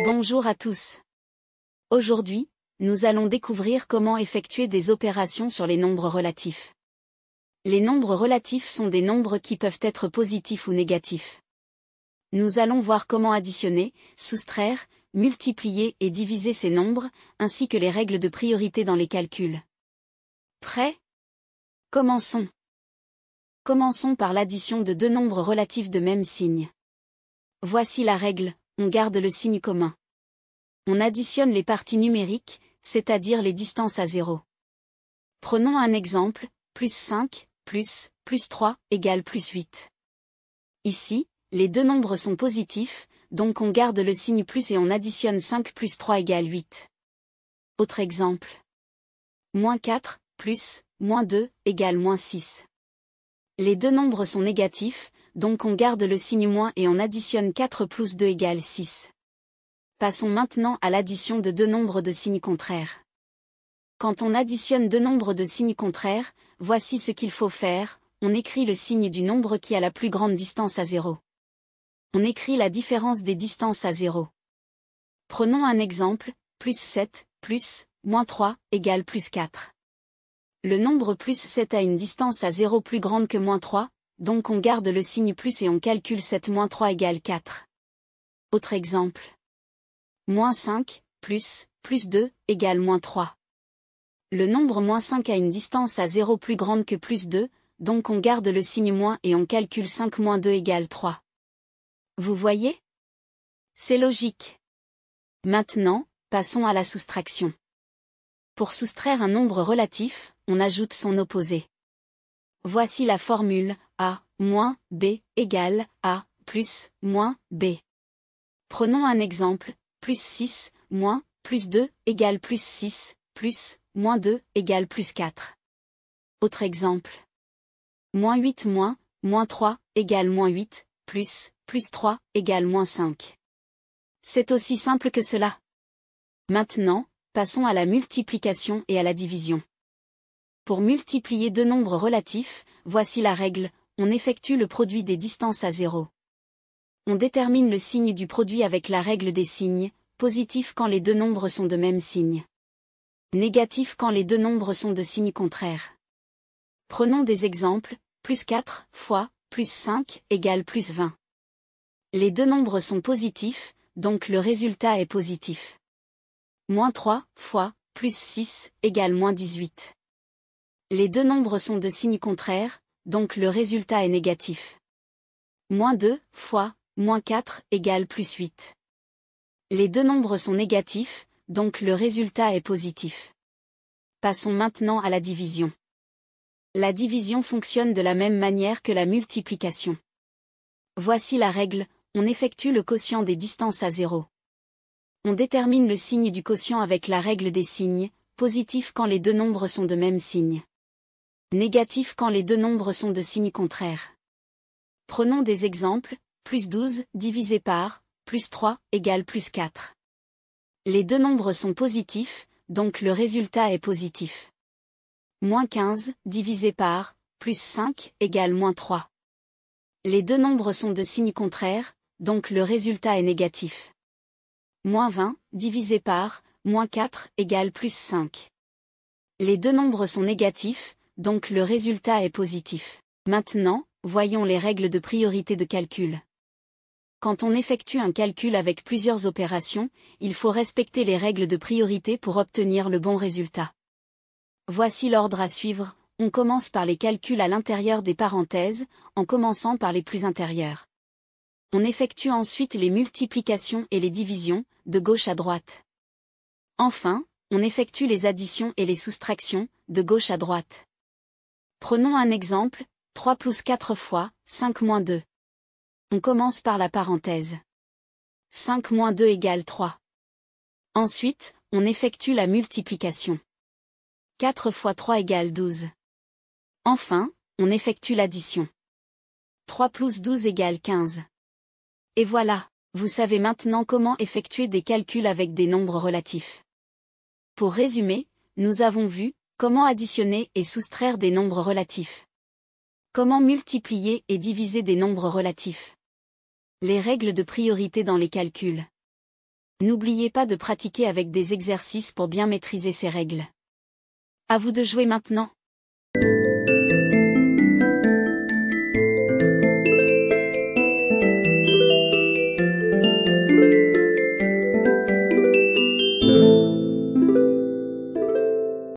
Bonjour à tous. Aujourd'hui, nous allons découvrir comment effectuer des opérations sur les nombres relatifs. Les nombres relatifs sont des nombres qui peuvent être positifs ou négatifs. Nous allons voir comment additionner, soustraire, multiplier et diviser ces nombres, ainsi que les règles de priorité dans les calculs. Prêts? Commençons. Commençons par l'addition de deux nombres relatifs de même signe. Voici la règle, on garde le signe commun. On additionne les parties numériques, c'est-à-dire les distances à 0. Prenons un exemple, plus 5, plus 3, égale plus 8. Ici, les deux nombres sont positifs, donc on garde le signe plus et on additionne 5 plus 3 égale 8. Autre exemple. Moins 4, plus, moins 2, égale moins 6. Les deux nombres sont négatifs, donc on garde le signe moins et on additionne 4 plus 2 égale 6. Passons maintenant à l'addition de deux nombres de signes contraires. Quand on additionne deux nombres de signes contraires, voici ce qu'il faut faire, on écrit le signe du nombre qui a la plus grande distance à 0. On écrit la différence des distances à 0. Prenons un exemple, plus 7, plus, moins 3, égale plus 4. Le nombre plus 7 a une distance à 0 plus grande que moins 3, donc on garde le signe plus et on calcule 7 moins 3 égale 4. Autre exemple. Moins 5, plus 2, égale moins 3. Le nombre moins 5 a une distance à 0 plus grande que plus 2, donc on garde le signe moins et on calcule 5 moins 2 égale 3. Vous voyez? C'est logique. Maintenant, passons à la soustraction. Pour soustraire un nombre relatif, on ajoute son opposé. Voici la formule, A, moins, B, égale, A, plus, moins, B. Prenons un exemple, plus 6, moins, plus 2, égale plus 6, plus, moins 2, égale plus 4. Autre exemple. Moins 8 moins 3, égale moins 8, plus 3, égale moins 5. C'est aussi simple que cela. Maintenant, passons à la multiplication et à la division. Pour multiplier deux nombres relatifs, voici la règle, on effectue le produit des distances à 0. On détermine le signe du produit avec la règle des signes, positif quand les deux nombres sont de même signe. Négatif quand les deux nombres sont de signes contraires. Prenons des exemples, plus 4 fois, plus 5, égale plus 20. Les deux nombres sont positifs, donc le résultat est positif. Moins 3 fois, plus 6, égale moins 18. Les deux nombres sont de signes contraires, donc le résultat est négatif. Moins 2 fois, moins 4, égale plus 8. Les deux nombres sont négatifs, donc le résultat est positif. Passons maintenant à la division. La division fonctionne de la même manière que la multiplication. Voici la règle, on effectue le quotient des distances à 0. On détermine le signe du quotient avec la règle des signes, positif quand les deux nombres sont de même signe. Négatif quand les deux nombres sont de signes contraires. Prenons des exemples, plus 12 divisé par, plus 3, égale plus 4. Les deux nombres sont positifs, donc le résultat est positif. Moins 15 divisé par, plus 5, égale moins 3. Les deux nombres sont de signes contraires, donc le résultat est négatif. Moins 20 divisé par, moins 4, égale plus 5. Les deux nombres sont négatifs, donc le résultat est positif. Maintenant, voyons les règles de priorité de calcul. Quand on effectue un calcul avec plusieurs opérations, il faut respecter les règles de priorité pour obtenir le bon résultat. Voici l'ordre à suivre, on commence par les calculs à l'intérieur des parenthèses, en commençant par les plus intérieurs. On effectue ensuite les multiplications et les divisions, de gauche à droite. Enfin, on effectue les additions et les soustractions, de gauche à droite. Prenons un exemple, 3 plus 4 fois, 5 moins 2. On commence par la parenthèse. 5 moins 2 égale 3. Ensuite, on effectue la multiplication. 4 fois 3 égale 12. Enfin, on effectue l'addition. 3 plus 12 égale 15. Et voilà, vous savez maintenant comment effectuer des calculs avec des nombres relatifs. Pour résumer, Nous avons vu comment additionner et soustraire des nombres relatifs. Comment multiplier et diviser des nombres relatifs. Les règles de priorité dans les calculs. N'oubliez pas de pratiquer avec des exercices pour bien maîtriser ces règles. À vous de jouer maintenant.